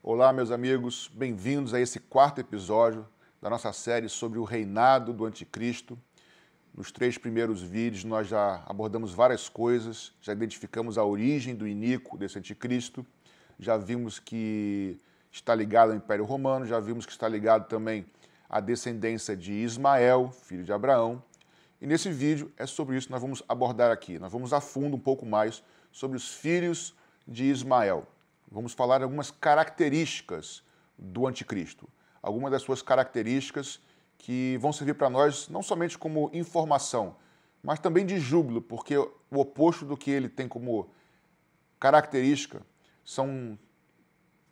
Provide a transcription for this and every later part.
Olá, meus amigos, bem-vindos a esse quarto episódio da nossa série sobre o reinado do Anticristo. Nos 3 primeiros vídeos nós já abordamos várias coisas, já identificamos a origem do iníquo desse Anticristo, já vimos que está ligado ao Império Romano, já vimos que está ligado também à descendência de Ismael, filho de Abraão. E nesse vídeo é sobre isso que nós vamos abordar aqui. Nós vamos a fundo um pouco mais sobre os filhos de Ismael. Vamos falar de algumas características do Anticristo, algumas das suas características que vão servir para nós não somente como informação, mas também de júbilo, porque o oposto do que ele tem como característica são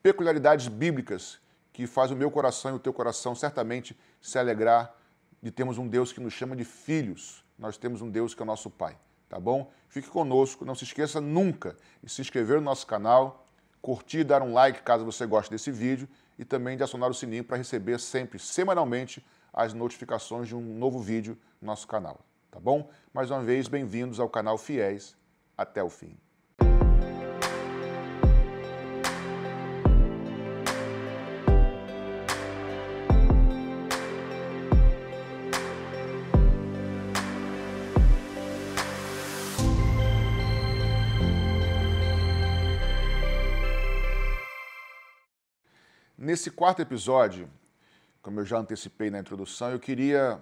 peculiaridades bíblicas que fazem o meu coração e o teu coração certamente se alegrar de termos um Deus que nos chama de filhos. Nós temos um Deus que é o nosso Pai, tá bom? Fique conosco, não se esqueça nunca de se inscrever no nosso canal, curtir, dar um like caso você goste desse vídeo e também de acionar o sininho para receber sempre, semanalmente, as notificações de um novo vídeo no nosso canal, tá bom? Mais uma vez, bem-vindos ao canal Fiéis até o fim. Nesse quarto episódio, como eu já antecipei na introdução, eu queria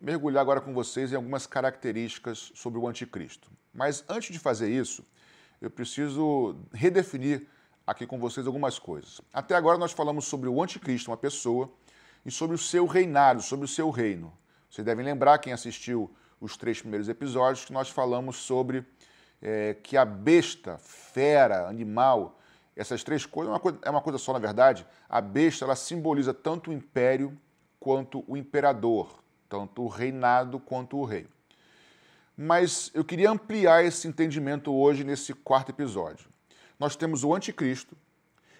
mergulhar agora com vocês em algumas características sobre o Anticristo. Mas antes de fazer isso, eu preciso redefinir aqui com vocês algumas coisas. Até agora nós falamos sobre o Anticristo, uma pessoa, e sobre o seu reinado, sobre o seu reino. Vocês devem lembrar, quem assistiu os 3 primeiros episódios, que nós falamos sobre que a besta, fera, animal, essas 3 coisas é uma coisa só, na verdade. A besta, ela simboliza tanto o império quanto o imperador, tanto o reinado quanto o rei. Mas eu queria ampliar esse entendimento hoje nesse quarto episódio. Nós temos o Anticristo,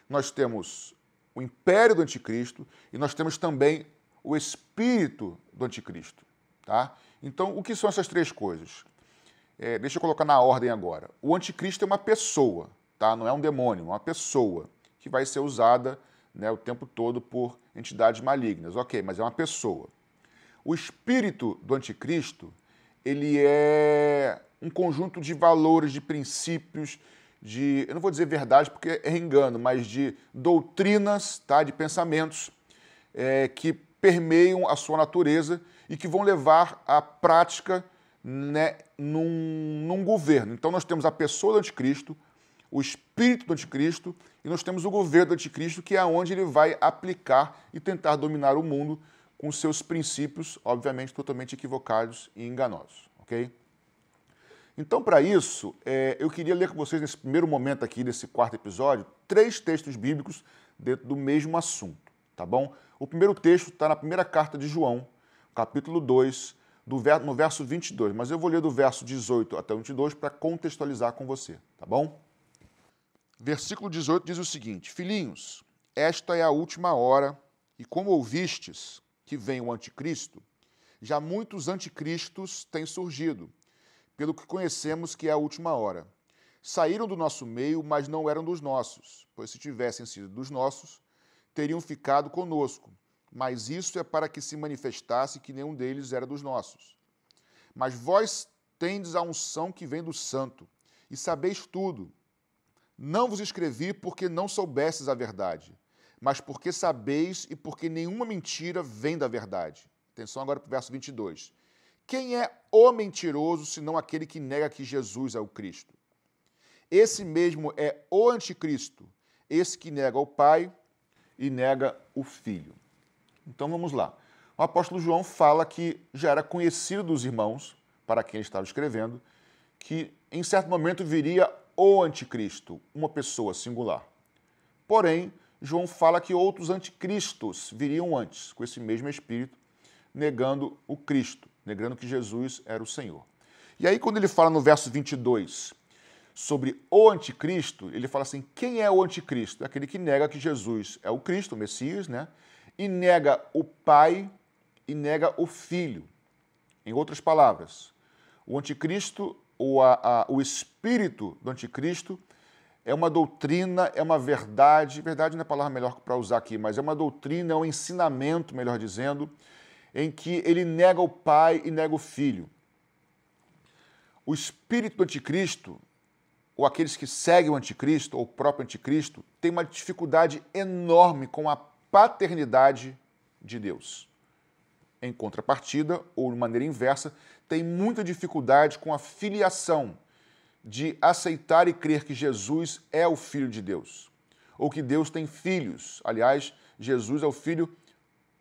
nós temos o império do Anticristo e nós temos também o espírito do Anticristo, tá? Então, o que são essas 3 coisas? Deixa eu colocar na ordem agora. O Anticristo é uma pessoa, tá? Não é um demônio, é uma pessoa que vai ser usada, né, o tempo todo por entidades malignas. Ok, mas é uma pessoa. O espírito do Anticristo, ele é um conjunto de valores, de princípios, eu não vou dizer verdade porque é engano, mas de doutrinas, tá, de pensamentos que permeiam a sua natureza e que vão levar à prática, né, num governo. Então nós temos a pessoa do Anticristo, o espírito do Anticristo, e nós temos o governo do Anticristo, que é onde ele vai aplicar e tentar dominar o mundo com seus princípios, obviamente, totalmente equivocados e enganosos, ok? Então, para isso, eu queria ler com vocês, nesse primeiro momento aqui, desse quarto episódio, 3 textos bíblicos dentro do mesmo assunto, tá bom? O primeiro texto está na primeira carta de João, capítulo 2, no verso 22, mas eu vou ler do verso 18 até o 22 para contextualizar com você, tá bom? Versículo 18 diz o seguinte: Filhinhos, esta é a última hora, e como ouvistes que vem o anticristo, já muitos anticristos têm surgido, pelo que conhecemos que é a última hora. Saíram do nosso meio, mas não eram dos nossos, pois se tivessem sido dos nossos, teriam ficado conosco. Mas isso é para que se manifestasse que nenhum deles era dos nossos. Mas vós tendes a unção que vem do Santo, e sabeis tudo. Não vos escrevi porque não soubestes a verdade, mas porque sabeis e porque nenhuma mentira vem da verdade. Atenção agora para o verso 22. Quem é o mentiroso, senão aquele que nega que Jesus é o Cristo? Esse mesmo é o anticristo, esse que nega o Pai e nega o Filho. Então vamos lá. O apóstolo João fala que já era conhecido dos irmãos, para quem ele estava escrevendo, que em certo momento viria o anticristo, uma pessoa singular. Porém, João fala que outros anticristos viriam antes, com esse mesmo espírito, negando o Cristo, negando que Jesus era o Senhor. E aí, quando ele fala no verso 22 sobre o anticristo, ele fala assim, quem é o anticristo? É aquele que nega que Jesus é o Cristo, o Messias, né? E nega o Pai e nega o Filho. Em outras palavras, o anticristo, ou o espírito do anticristo, é uma doutrina, é uma verdade não é a palavra melhor para usar aqui, mas é uma doutrina, é um ensinamento, melhor dizendo, em que ele nega o Pai e nega o Filho. O espírito do anticristo, ou aqueles que seguem o anticristo, ou o próprio anticristo, tem uma dificuldade enorme com a paternidade de Deus. Em contrapartida, ou de maneira inversa, tem muita dificuldade com a filiação, de aceitar e crer que Jesus é o Filho de Deus, ou que Deus tem filhos. Aliás, Jesus é o Filho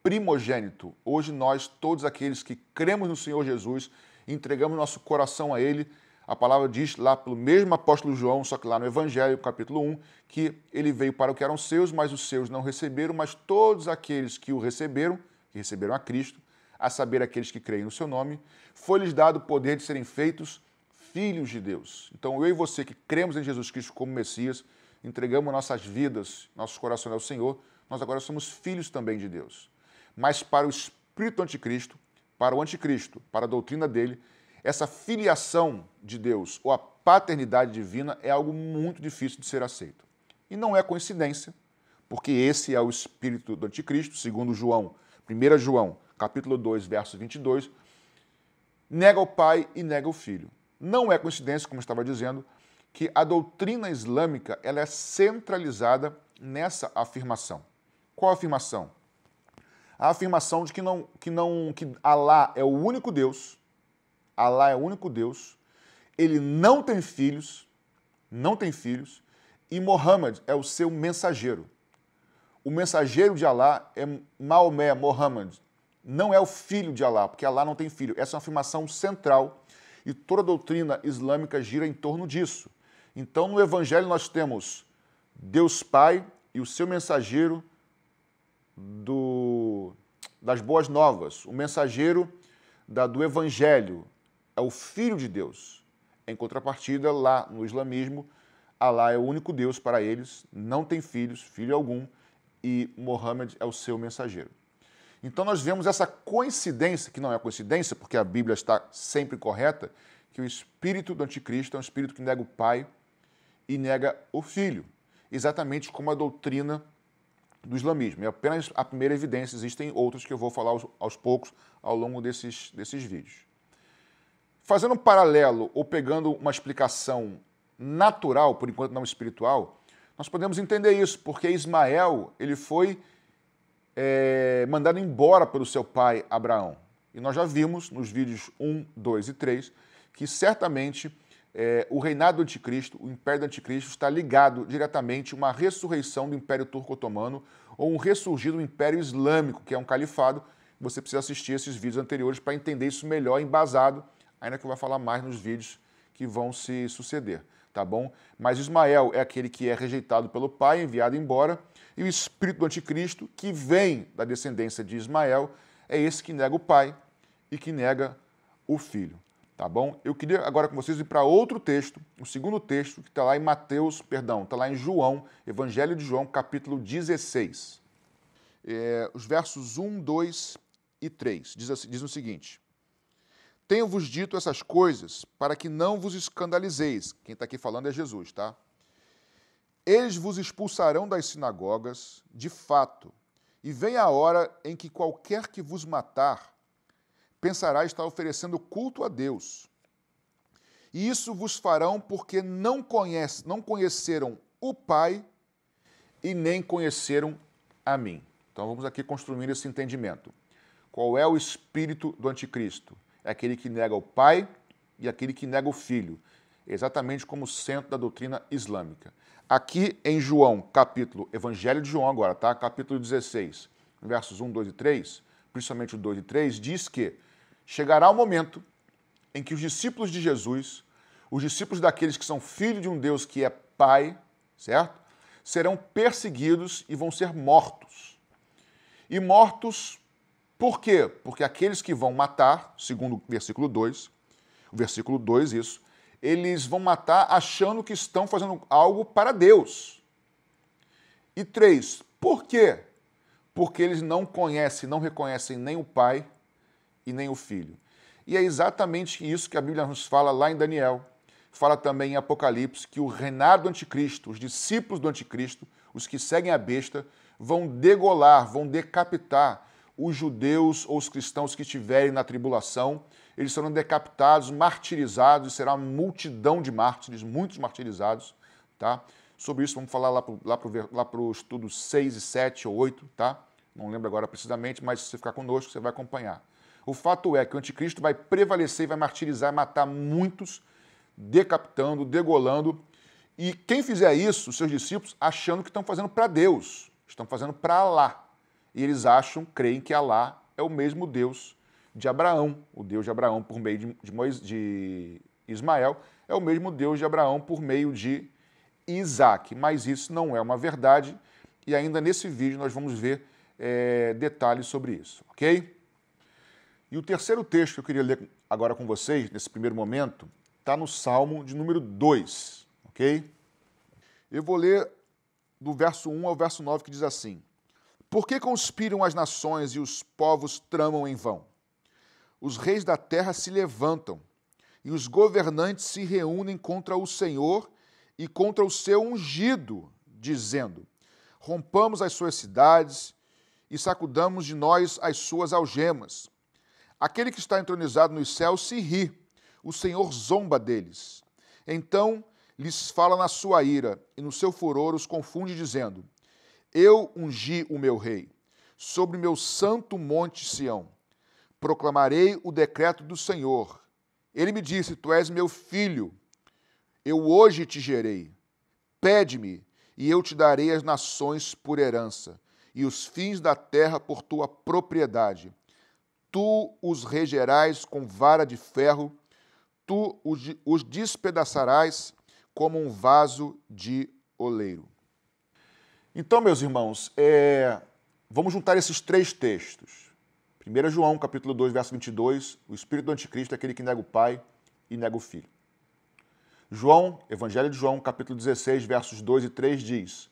primogênito. Hoje nós, todos aqueles que cremos no Senhor Jesus, entregamos nosso coração a Ele, a palavra diz lá pelo mesmo apóstolo João, só que lá no Evangelho, capítulo 1, que ele veio para o que eram seus, mas os seus não receberam, mas todos aqueles que o receberam, que receberam a Cristo, a saber, aqueles que creem no seu nome, foi-lhes dado o poder de serem feitos filhos de Deus. Então, eu e você que cremos em Jesus Cristo como Messias, entregamos nossas vidas, nossos corações ao Senhor, nós agora somos filhos também de Deus. Mas para o espírito anticristo, para o anticristo, para a doutrina dele, essa filiação de Deus ou a paternidade divina é algo muito difícil de ser aceito. E não é coincidência, porque esse é o espírito do anticristo, segundo João, 1 João, capítulo 2, verso 22, nega o Pai e nega o Filho. Não é coincidência, como eu estava dizendo, que a doutrina islâmica ela é centralizada nessa afirmação. Qual a afirmação? A afirmação de que Alá é o único Deus, Alá é o único Deus, ele não tem filhos, e Muhammad é o seu mensageiro. O mensageiro de Alá é Maomé, Muhammad, não é o filho de Alá, porque Alá não tem filho. Essa é uma afirmação central e toda a doutrina islâmica gira em torno disso. Então, no Evangelho nós temos Deus Pai e o seu mensageiro das boas novas. O mensageiro do Evangelho é o Filho de Deus. Em contrapartida, lá no islamismo, Alá é o único Deus para eles, não tem filhos, filho algum, e Muhammad é o seu mensageiro. Então nós vemos essa coincidência, que não é coincidência, porque a Bíblia está sempre correta, que o espírito do anticristo é um espírito que nega o Pai e nega o Filho, exatamente como a doutrina do islamismo. É apenas a primeira evidência, existem outros que eu vou falar aos poucos ao longo desses vídeos. Fazendo um paralelo ou pegando uma explicação natural, por enquanto não espiritual, nós podemos entender isso, porque Ismael ele foi mandado embora pelo seu pai Abraão. E nós já vimos nos vídeos 1, 2 e 3 que certamente o reinado do anticristo, o império do anticristo, está ligado diretamente a uma ressurreição do Império Turco-Otomano ou um ressurgir do Império Islâmico, que é um califado. Você precisa assistir esses vídeos anteriores para entender isso melhor, embasado, ainda que eu vou falar mais nos vídeos que vão se suceder, tá bom? Mas Ismael é aquele que é rejeitado pelo pai, enviado embora, e o espírito do anticristo, que vem da descendência de Ismael, é esse que nega o pai e que nega o filho, tá bom? Eu queria agora com vocês ir para outro texto, o segundo texto, que está lá em está lá em João, Evangelho de João, capítulo 16. Os versos 1, 2 e 3. Diz o seguinte: tenho-vos dito essas coisas para que não vos escandalizeis. Quem está aqui falando é Jesus, tá? Eles vos expulsarão das sinagogas, de fato, e vem a hora em que qualquer que vos matar pensará estar oferecendo culto a Deus. E isso vos farão porque não conheceram o Pai e nem conheceram a mim. Então vamos aqui construir esse entendimento. Qual é o espírito do anticristo? É aquele que nega o Pai e aquele que nega o Filho, exatamente como o centro da doutrina islâmica. Aqui em João, Evangelho de João agora, tá? Capítulo 16, versos 1, 2 e 3, principalmente o 2 e 3, diz que chegará o momento em que os discípulos de Jesus, os discípulos daqueles que são filhos de um Deus que é Pai, certo? Serão perseguidos e vão ser mortos. E mortos por quê? Porque aqueles que vão matar, segundo o versículo 2, isso, eles vão matar achando que estão fazendo algo para Deus. E 3, por quê? Porque eles não reconhecem nem o Pai e nem o Filho. E é exatamente isso que a Bíblia nos fala lá em Daniel. fala também em Apocalipse que o reinado do anticristo, os discípulos do anticristo, os que seguem a besta, vão degolar, vão decapitar os judeus ou os cristãos que estiverem na tribulação. Eles serão decapitados, martirizados, e será uma multidão de mártires, muitos martirizados, tá? Sobre isso vamos falar lá para o estudo 6 e 7 ou 8, tá? Não lembro agora precisamente, mas se você ficar conosco, você vai acompanhar. O fato é que o anticristo vai prevalecer e vai martirizar, matar muitos, decapitando, degolando. E quem fizer isso, os seus discípulos, achando que estão fazendo para Deus, estão fazendo para Alá. E eles acham, creem que Alá é o mesmo Deus de Abraão. O Deus de Abraão por meio de Ismael é o mesmo Deus de Abraão por meio de Isaac. Mas isso não é uma verdade e ainda nesse vídeo nós vamos ver detalhes sobre isso, ok? E o terceiro texto que eu queria ler agora com vocês, nesse primeiro momento, está no Salmo de número 2, ok? Eu vou ler do verso 1 ao verso 9, que diz assim: Por que conspiram as nações e os povos tramam em vão? Os reis da terra se levantam, e os governantes se reúnem contra o Senhor e contra o seu ungido, dizendo: Rompamos as suas cidades e sacudamos de nós as suas algemas. Aquele que está entronizado nos céus se ri, o Senhor zomba deles. Então lhes fala na sua ira, e no seu furor os confunde, dizendo: Eu ungi o meu rei, sobre meu santo monte Sião. Proclamarei o decreto do Senhor. Ele me disse: Tu és meu filho, eu hoje te gerei. Pede-me, e eu te darei as nações por herança, e os fins da terra por tua propriedade. Tu os regerás com vara de ferro, tu os despedaçarás como um vaso de oleiro. Então, meus irmãos, vamos juntar esses três textos. 1 João, capítulo 2, verso 22, o espírito do anticristo é aquele que nega o Pai e nega o Filho. João, Evangelho de João, capítulo 16, versos 2 e 3, diz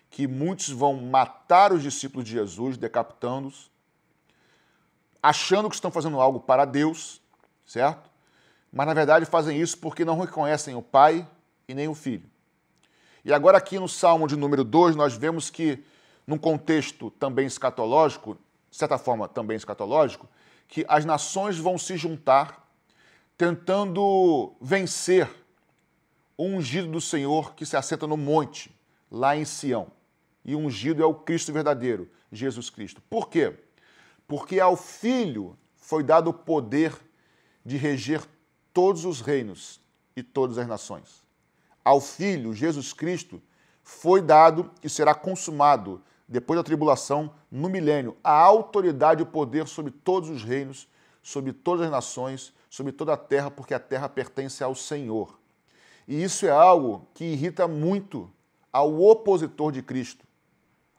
que muitos vão matar os discípulos de Jesus, decapitando-os, achando que estão fazendo algo para Deus, certo? Mas, na verdade, fazem isso porque não reconhecem o Pai e nem o Filho. E agora aqui no Salmo de número 2, nós vemos que, num contexto também escatológico, de certa forma também escatológico, que as nações vão se juntar tentando vencer o ungido do Senhor que se assenta no monte, lá em Sião. E o ungido é o Cristo verdadeiro, Jesus Cristo. Por quê? Porque ao Filho foi dado o poder de reger todos os reinos e todas as nações. Ao Filho, Jesus Cristo, foi dado e será consumado, depois da tribulação, no milênio, a autoridade e o poder sobre todos os reinos, sobre todas as nações, sobre toda a terra, porque a terra pertence ao Senhor. E isso é algo que irrita muito ao opositor de Cristo,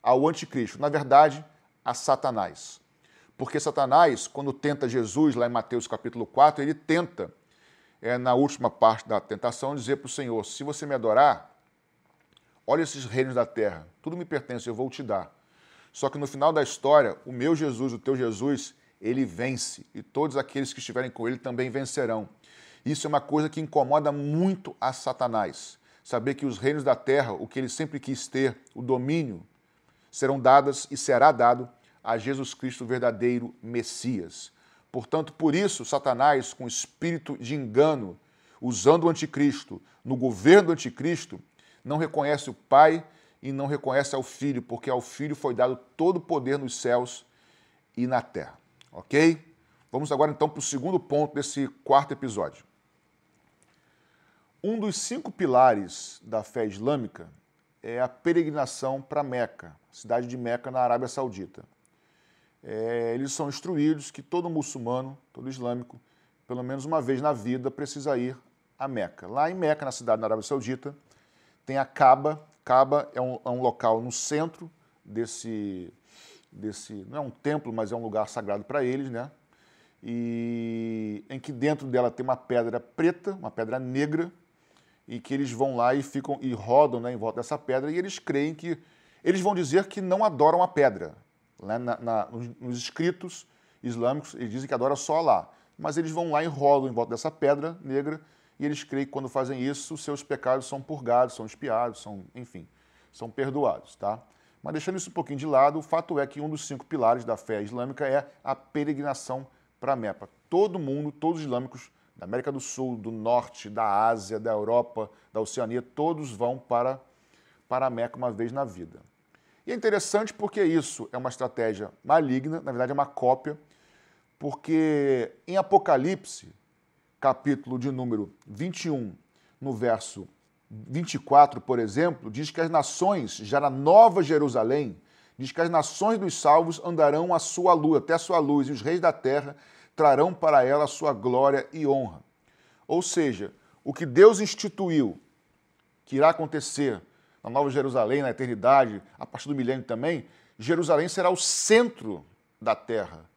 ao anticristo, na verdade, a Satanás. Porque Satanás, quando tenta Jesus, lá em Mateus capítulo 4, ele tenta, na última parte da tentação, dizer para o Senhor: se você me adorar, olha esses reinos da terra, tudo me pertence, eu vou te dar. Só que no final da história, o meu Jesus, o teu Jesus, ele vence, e todos aqueles que estiverem com ele também vencerão. Isso é uma coisa que incomoda muito a Satanás. Saber que os reinos da terra, o que ele sempre quis ter, o domínio, serão dadas e será dado a Jesus Cristo, o verdadeiro Messias. Portanto, por isso, Satanás, com espírito de engano, usando o anticristo, no governo do anticristo, não reconhece o Pai e não reconhece ao Filho, porque ao Filho foi dado todo o poder nos céus e na terra. Ok? Vamos agora, então, para o segundo ponto desse quarto episódio. Um dos 5 pilares da fé islâmica é a peregrinação para Meca, cidade de Meca, na Arábia Saudita. Eles são instruídos que todo muçulmano, todo islâmico, pelo menos uma vez na vida, precisa ir a Meca. Lá em Meca, na cidade da Arábia Saudita, tem a Kaaba. Kaaba é um local no centro desse... Não é um templo, mas é um lugar sagrado para eles, né? E em que dentro dela tem uma pedra preta, uma pedra negra, e que eles vão lá e ficam e rodam, né, em volta dessa pedra, e eles creem que... Eles vão dizer que não adoram a pedra. Né? Nos escritos islâmicos, eles dizem que adoram só lá. Mas eles vão lá e rodam em volta dessa pedra negra e eles creem que quando fazem isso, seus pecados são purgados, são expiados, enfim, são perdoados, tá? Mas deixando isso um pouquinho de lado, o fato é que um dos 5 pilares da fé islâmica é a peregrinação para Meca. Todo mundo, todos os islâmicos da América do Sul, do Norte, da Ásia, da Europa, da Oceania, todos vão para Meca uma vez na vida. E é interessante porque isso é uma estratégia maligna, na verdade é uma cópia, porque em Apocalipse, capítulo de número 21, no verso 24, por exemplo, diz que as nações, já na Nova Jerusalém, diz que as nações dos salvos andarão à sua luz, até a sua luz, e os reis da terra trarão para ela a sua glória e honra. Ou seja, o que Deus instituiu, que irá acontecer na Nova Jerusalém, na eternidade, a partir do milênio também, Jerusalém será o centro da terra.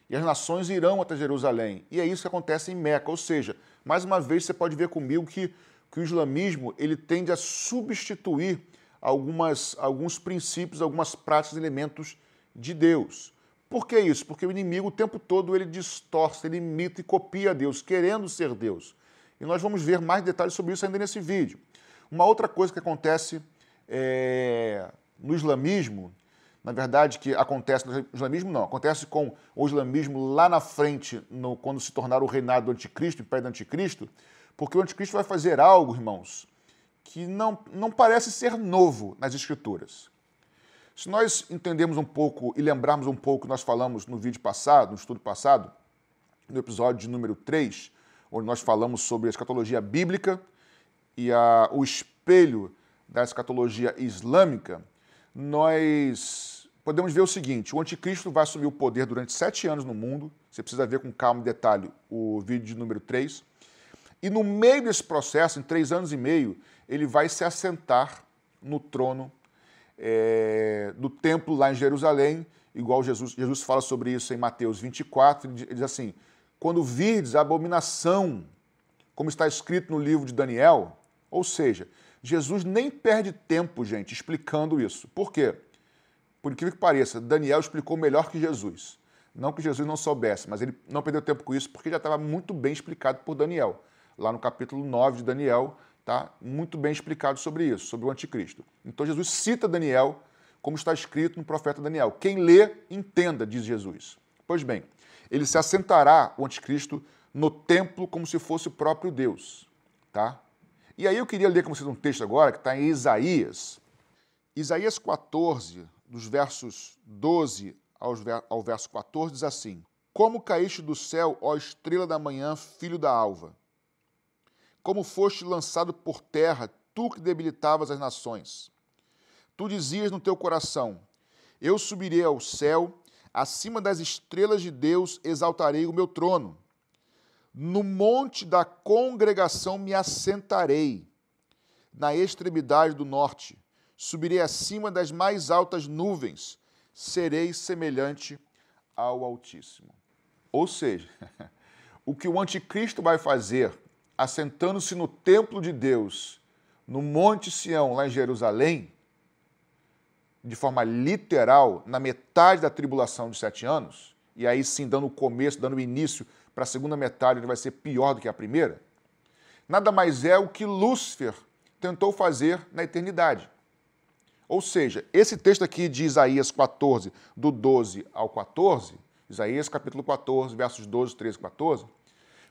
E as nações irão até Jerusalém. E é isso que acontece em Meca. Ou seja, mais uma vez você pode ver comigo que o islamismo ele tende a substituir alguns princípios, algumas práticas, elementos de Deus. Por que isso? Porque o inimigo o tempo todo ele distorce, ele imita e copia Deus, querendo ser Deus. E nós vamos ver mais detalhes sobre isso ainda nesse vídeo. Uma outra coisa que acontece no islamismo, na verdade, que acontece no islamismo não, acontece com o islamismo lá na frente, quando se tornar o reinado do anticristo, o império do anticristo, porque o anticristo vai fazer algo, irmãos, que não parece ser novo nas escrituras. Se nós entendermos um pouco e lembrarmos um pouco que nós falamos no vídeo passado, no estudo passado, no episódio de número 3, onde nós falamos sobre a escatologia bíblica e o espelho da escatologia islâmica, nós podemos ver o seguinte: o anticristo vai assumir o poder durante 7 anos no mundo, você precisa ver com calma e detalhe o vídeo de número 3, e no meio desse processo, em 3 anos e meio, ele vai se assentar no trono do templo lá em Jerusalém, igual Jesus fala sobre isso em Mateus 24, ele diz assim: quando virdes a abominação, como está escrito no livro de Daniel, ou seja, Jesus nem perde tempo, gente, explicando isso. Por quê? Por incrível que pareça, Daniel explicou melhor que Jesus. Não que Jesus não soubesse, mas ele não perdeu tempo com isso porque já estava muito bem explicado por Daniel. Lá no capítulo 9 de Daniel, tá muito bem explicado sobre isso, sobre o anticristo. Então Jesus cita Daniel, como está escrito no profeta Daniel. Quem lê, entenda, diz Jesus. Pois bem, ele se assentará, o anticristo, no templo como se fosse o próprio Deus, tá? E aí eu queria ler com vocês um texto agora que está em Isaías. Isaías 14, dos versos 12 ao verso 14, diz assim: Como caíste do céu, ó estrela da manhã, filho da alva? Como foste lançado por terra, tu que debilitavas as nações. Tu dizias no teu coração: eu subirei ao céu, acima das estrelas de Deus exaltarei o meu trono. No monte da congregação me assentarei, na extremidade do norte. Subirei acima das mais altas nuvens, serei semelhante ao Altíssimo. Ou seja, o que o anticristo vai fazer, assentando-se no templo de Deus, no Monte Sião, lá em Jerusalém, de forma literal, na metade da tribulação de 7 anos, e aí sim dando o começo, dando o início para a segunda metade, ele vai ser pior do que a primeira, nada mais é o que Lúcifer tentou fazer na eternidade. Ou seja, esse texto aqui de Isaías 14, do 12 ao 14, Isaías capítulo 14, versos 12, 13 e 14,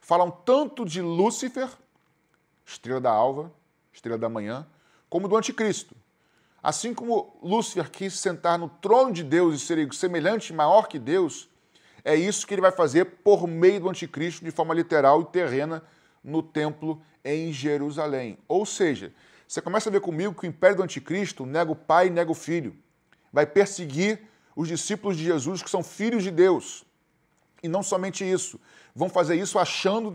falam tanto de Lúcifer, estrela da alva, estrela da manhã, como do anticristo. Assim como Lúcifer quis sentar no trono de Deus e ser semelhante, maior que Deus, é isso que ele vai fazer por meio do anticristo, de forma literal e terrena, no templo em Jerusalém. Ou seja, você começa a ver comigo que o império do anticristo nega o pai e nega o filho. Vai perseguir os discípulos de Jesus, que são filhos de Deus. E não somente isso, vão fazer isso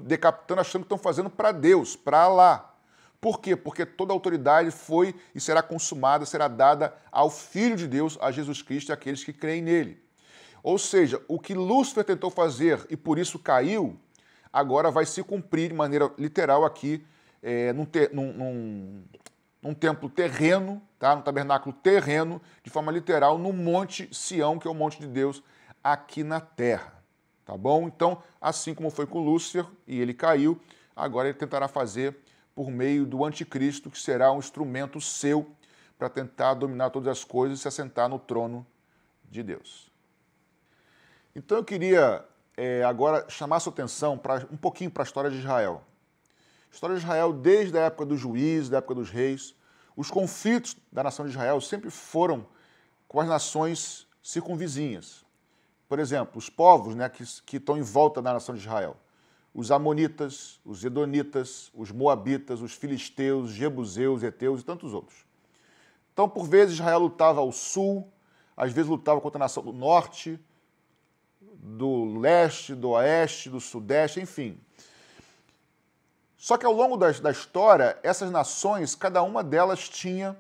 decapitando, achando que estão fazendo para Deus, para Alá. Por quê? Porque toda a autoridade foi e será consumada, será dada ao Filho de Deus, a Jesus Cristo e àqueles que creem nele. Ou seja, o que Lúcifer tentou fazer e por isso caiu, agora vai se cumprir de maneira literal aqui, num templo terreno, tá? Num tabernáculo terreno, de forma literal, no Monte Sião, que é o monte de Deus, aqui na terra. Tá bom? Então, assim como foi com Lúcifer e ele caiu, agora ele tentará fazer por meio do anticristo, que será um instrumento seu para tentar dominar todas as coisas e se assentar no trono de Deus. Então eu queria agora chamar a sua atenção um pouquinho para a história de Israel. A história de Israel, desde a época dos juízes, da época dos reis, os conflitos da nação de Israel sempre foram com as nações circunvizinhas. Por exemplo, os povos, né, que estão em volta da nação de Israel. Os amonitas, os edonitas, os moabitas, os filisteus, os jebuseus, heteus e tantos outros. Então, por vezes, Israel lutava ao sul, às vezes lutava contra a nação do norte, do leste, do oeste, do sudeste, enfim. Só que ao longo da história, essas nações, cada uma delas tinha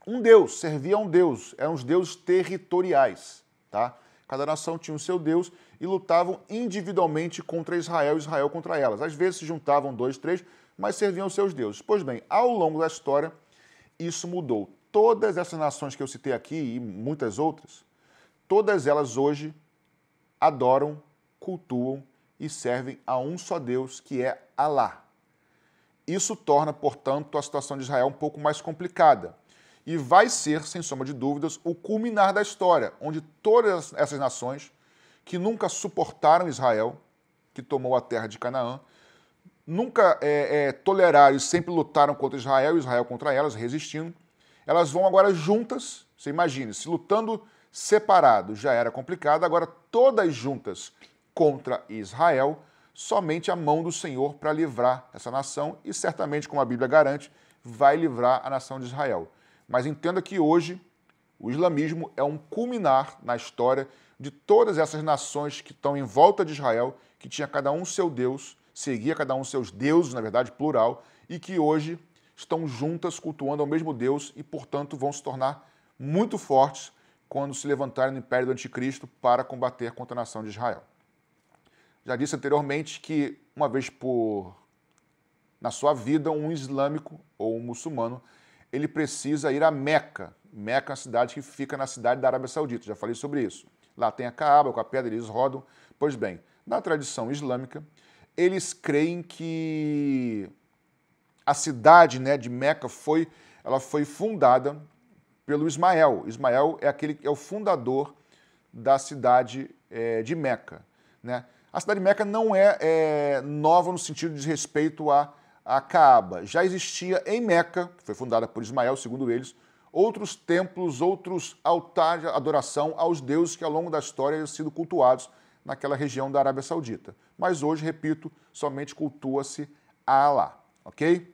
um deus, servia a um deus, eram os deuses territoriais, tá? Cada nação tinha o seu deus e lutavam individualmente contra Israel e Israel contra elas. Às vezes se juntavam 2, 3, mas serviam os seus deuses. Pois bem, ao longo da história, isso mudou. Todas essas nações que eu citei aqui e muitas outras, todas elas hoje adoram, cultuam e servem a um só Deus, que é Alá. Isso torna, portanto, a situação de Israel um pouco mais complicada. E vai ser, sem sombra de dúvidas, o culminar da história, onde todas essas nações que nunca suportaram Israel, que tomou a terra de Canaã, nunca toleraram e sempre lutaram contra Israel, Israel contra elas, resistindo, elas vão agora juntas, você imagine, se lutando separados já era complicado, agora todas juntas contra Israel, somente a mão do Senhor para livrar essa nação e certamente, como a Bíblia garante, vai livrar a nação de Israel. Mas entenda que hoje o islamismo é um culminar na história de todas essas nações que estão em volta de Israel, que tinha cada um seu Deus, seguia cada um seus deuses, na verdade plural, e que hoje estão juntas cultuando ao mesmo Deus e, portanto, vão se tornar muito fortes quando se levantarem no império do anticristo para combater contra a nação de Israel. Já disse anteriormente que, uma vez na sua vida, um islâmico ou um muçulmano ele precisa ir a Meca. Meca é uma cidade que fica na cidade da Arábia Saudita, já falei sobre isso. Lá tem a Kaaba, com a pedra eles rodam. Pois bem, na tradição islâmica, eles creem que a cidade, né, de Meca foi fundada pelo Ismael. Ismael é o fundador da cidade de Meca, né? A cidade de Meca não é nova no sentido de respeito a Kaaba. Já existia em Meca, que foi fundada por Ismael, segundo eles, outros templos, outros altares de adoração aos deuses que ao longo da história tinham sido cultuados naquela região da Arábia Saudita. Mas hoje, repito, somente cultua-se a Alá, ok?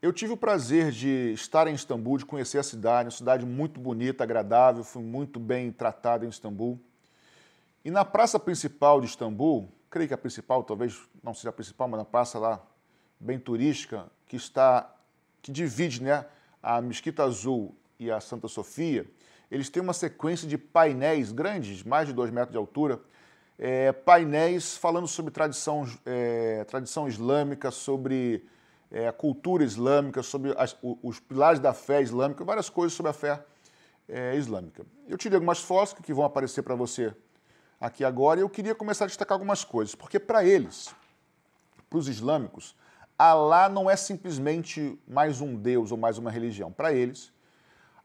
Eu tive o prazer de estar em Istambul, de conhecer a cidade, uma cidade muito bonita, agradável, fui muito bem tratado em Istambul. E na praça principal de Istambul, creio que a principal, talvez não seja a principal, mas na praça lá, bem turística, que divide, né, a Mesquita Azul e a Santa Sofia, eles têm uma sequência de painéis grandes, mais de 2 metros de altura, painéis falando sobre tradição islâmica, sobre a cultura islâmica, sobre os pilares da fé islâmica, várias coisas sobre a fé islâmica. Eu tirei algumas fotos que vão aparecer para você aqui agora e eu queria começar a destacar algumas coisas, porque para eles, para os islâmicos, Alá não é simplesmente mais um Deus ou mais uma religião. Para eles,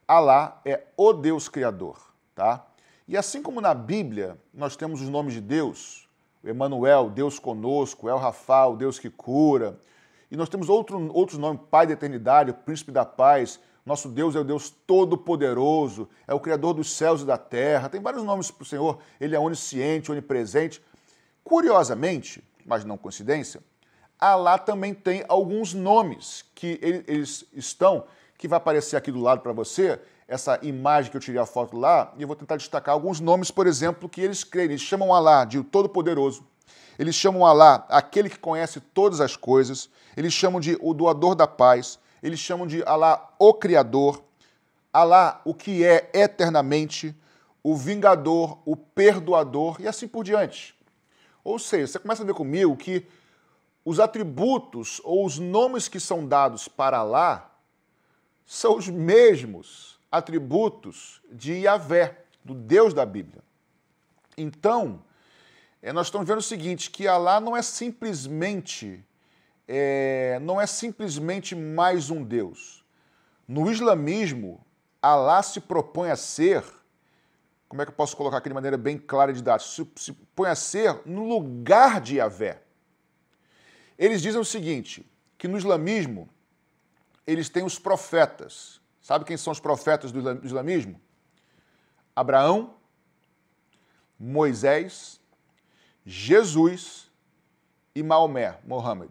Alá é o Deus Criador, tá? E assim como na Bíblia nós temos os nomes de Deus, o Emanuel, Deus conosco, El Rafa, o Deus que cura, e nós temos outros nomes, Pai da Eternidade, o Príncipe da Paz, nosso Deus é o Deus Todo-Poderoso, é o Criador dos céus e da terra, tem vários nomes para o Senhor, Ele é onisciente, onipresente. Curiosamente, mas não coincidência, Alá também tem alguns nomes que eles estão, que vai aparecer aqui do lado para você, essa imagem que eu tirei a foto lá, e eu vou tentar destacar alguns nomes, por exemplo, que eles creem. Eles chamam Alá de o Todo-Poderoso, eles chamam Alá aquele que conhece todas as coisas, eles chamam de o Doador da Paz, eles chamam de Alá o Criador, Alá o que é eternamente, o Vingador, o Perdoador e assim por diante. Ou seja, você começa a ver comigo que os atributos ou os nomes que são dados para Alá são os mesmos atributos de Yahvé, do Deus da Bíblia. Então, nós estamos vendo o seguinte, que Alá não é simplesmente mais um Deus. No islamismo, Alá se propõe a ser, como é que eu posso colocar aqui de maneira bem clara e didática, se propõe a ser no lugar de Yahvé. Eles dizem o seguinte, que no islamismo, eles têm os profetas. Sabe quem são os profetas do islamismo? Abraão, Moisés, Jesus e Maomé, Mohammed,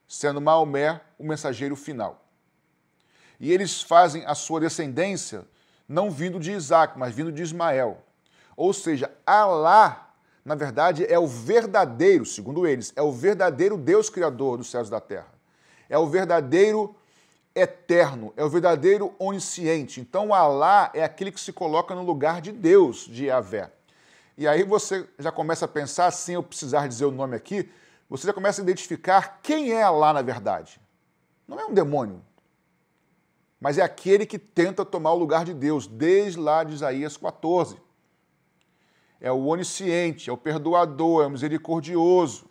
sendo Maomé o mensageiro final. E eles fazem a sua descendência não vindo de Isaac, mas vindo de Ismael. Ou seja, Alá, na verdade, é o verdadeiro, segundo eles, é o verdadeiro Deus criador dos céus e da terra. É o verdadeiro eterno, é o verdadeiro onisciente. Então, Alá é aquele que se coloca no lugar de Deus, de Yahvé. E aí você já começa a pensar, sem eu precisar dizer o nome aqui, você já começa a identificar quem é Alá na verdade. Não é um demônio, mas é aquele que tenta tomar o lugar de Deus, desde lá de Isaías 14. É o onisciente, é o perdoador, é o misericordioso.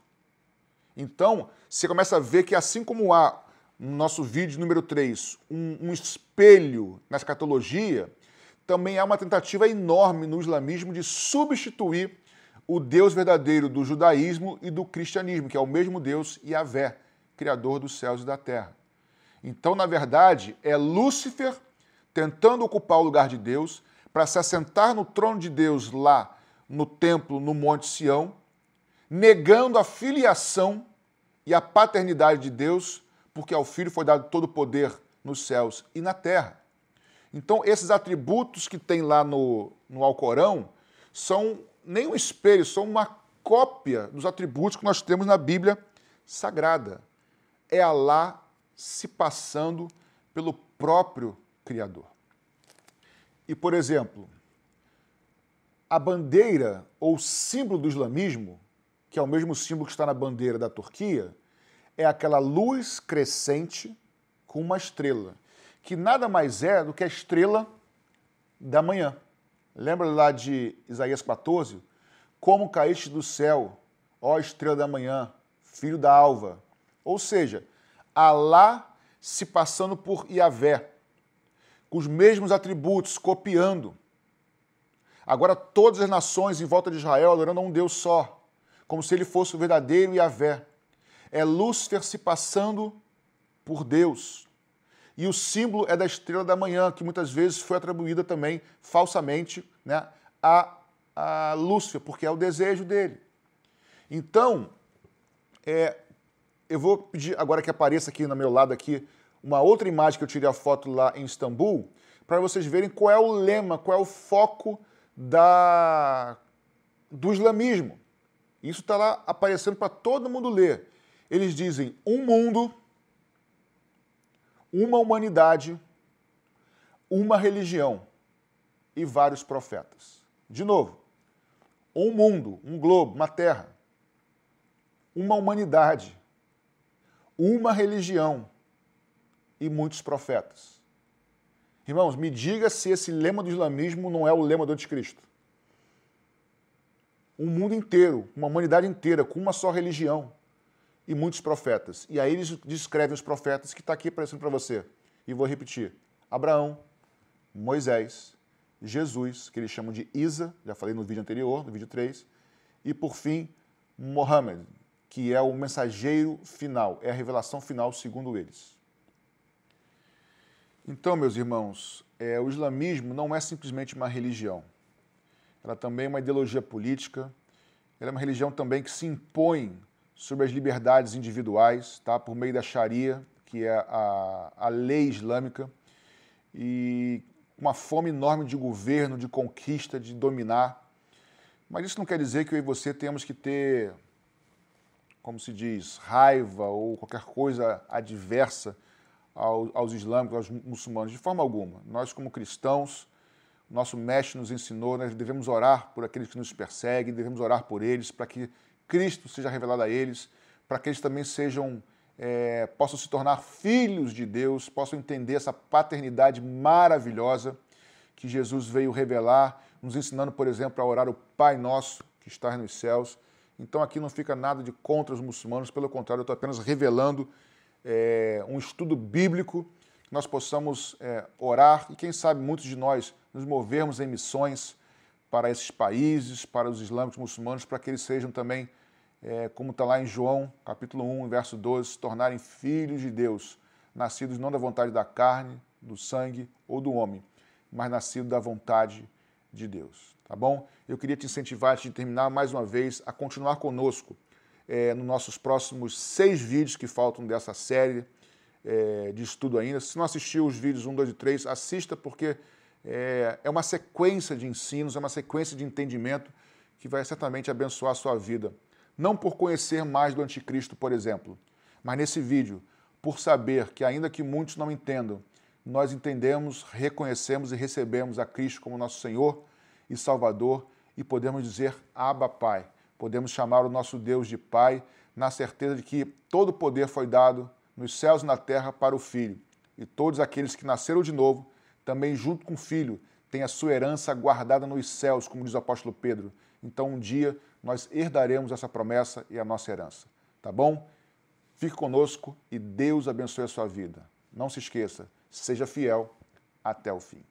Então, você começa a ver que assim como há no nosso vídeo número 3, um espelho na escatologia, também há uma tentativa enorme no islamismo de substituir o Deus verdadeiro do judaísmo e do cristianismo, que é o mesmo Deus Yahvé, criador dos céus e da terra. Então, na verdade, é Lúcifer tentando ocupar o lugar de Deus para se assentar no trono de Deus lá no templo, no Monte Sião, negando a filiação e a paternidade de Deus, porque ao Filho foi dado todo o poder nos céus e na terra. Então, esses atributos que tem lá no Alcorão são nem um espelho, são uma cópia dos atributos que nós temos na Bíblia Sagrada. É Alá se passando pelo próprio Criador. E, por exemplo, a bandeira ou símbolo do islamismo, que é o mesmo símbolo que está na bandeira da Turquia, é aquela luz crescente com uma estrela, que nada mais é do que a estrela da manhã. Lembra lá de Isaías 14? Como caíste do céu, ó estrela da manhã, filho da alva. Ou seja, Alá se passando por Yahvé, com os mesmos atributos, copiando. Agora todas as nações em volta de Israel adorando a um Deus só, como se ele fosse o verdadeiro Yahvé. É Lúcifer se passando por Deus. E o símbolo é da estrela da manhã, que muitas vezes foi atribuída também falsamente, né, a Lúcifer, porque é o desejo dele. Então, eu vou pedir agora que apareça aqui no meu lado aqui uma outra imagem que eu tirei a foto lá em Istambul, para vocês verem qual é o lema, qual é o foco do islamismo. Isso está lá aparecendo para todo mundo ler. Eles dizem um mundo, uma humanidade, uma religião e vários profetas. De novo, um mundo, um globo, uma terra, uma humanidade, uma religião e muitos profetas. Irmãos, me diga se esse lema do islamismo não é o lema do anticristo. Um mundo inteiro, uma humanidade inteira, com uma só religião e muitos profetas. E aí eles descrevem os profetas que está aqui aparecendo para você. E vou repetir. Abraão, Moisés, Jesus, que eles chamam de Isa, já falei no vídeo anterior, no vídeo 3, e por fim, Mohammed, que é o mensageiro final, é a revelação final segundo eles. Então, meus irmãos, o islamismo não é simplesmente uma religião. Ela também é uma ideologia política, ela é uma religião também que se impõe sobre as liberdades individuais, tá? Por meio da Sharia, que é a lei islâmica, e uma fome enorme de governo, de conquista, de dominar. Mas isso não quer dizer que eu e você temos que ter, como se diz, raiva ou qualquer coisa adversa aos islâmicos, aos muçulmanos, de forma alguma. Nós, como cristãos, nosso mestre nos ensinou, nós devemos orar por aqueles que nos perseguem, devemos orar por eles, para que Cristo seja revelado a eles, para que eles também possam se tornar filhos de Deus, possam entender essa paternidade maravilhosa que Jesus veio revelar, nos ensinando, por exemplo, a orar o Pai Nosso, que está nos céus. Então aqui não fica nada de contra os muçulmanos, pelo contrário, eu estou apenas revelando um estudo bíblico, que nós possamos orar e quem sabe muitos de nós nos movermos em missões para esses países, para os islâmicos muçulmanos, para que eles sejam também, como está lá em João, capítulo 1, verso 12, se tornarem filhos de Deus, nascidos não da vontade da carne, do sangue ou do homem, mas nascidos da vontade de Deus, tá bom? Eu queria te incentivar, antes de terminar, mais uma vez, a continuar conosco nos nossos próximos 6 vídeos que faltam dessa série de estudo ainda. Se não assistiu os vídeos 1, 2 e 3, assista, porque é uma sequência de ensinos, é uma sequência de entendimento que vai certamente abençoar a sua vida. Não por conhecer mais do anticristo, por exemplo, mas nesse vídeo, por saber que ainda que muitos não entendam, nós entendemos, reconhecemos e recebemos a Cristo como nosso Senhor e Salvador e podemos dizer Abba Pai. Podemos chamar o nosso Deus de Pai, na certeza de que todo o poder foi dado nos céus e na terra para o Filho. E todos aqueles que nasceram de novo, também junto com o Filho, têm a sua herança guardada nos céus, como diz o apóstolo Pedro. Então um dia nós herdaremos essa promessa e a nossa herança. Tá bom? Fique conosco e Deus abençoe a sua vida. Não se esqueça, seja fiel até o fim.